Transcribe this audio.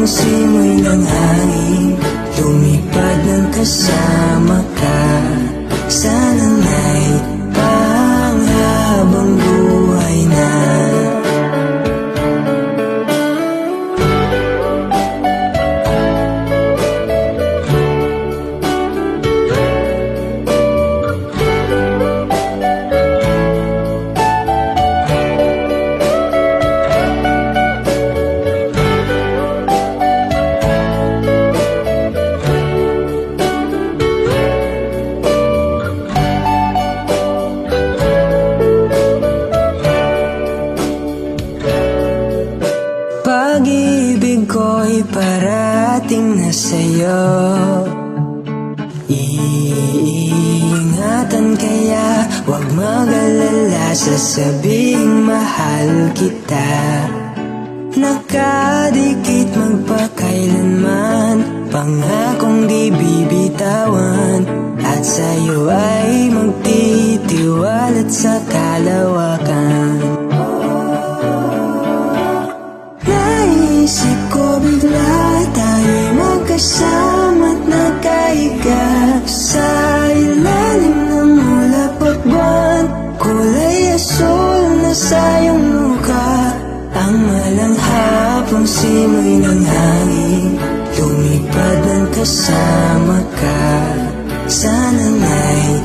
simoy ng hangin, lumipad ng kasama ka. Sana na'y panghabang buhay na. Pag-ibig ko'y parating na sa'yo, iingatan kaya huwag mag-alala, sasabing mahal kita. Nakadikit magpakailanman, pangakong di bibitawan, at sa'yo ay magtitiwalat sa kalawakan. Naisip ko bigla tayo'y magkasama't nakahiga sa ilalim ng ulap buwan, kulay asul na sa iyong mukha. Ang malanghapong simoy ng hangin, lumipad ng kasama ka. Sana na'y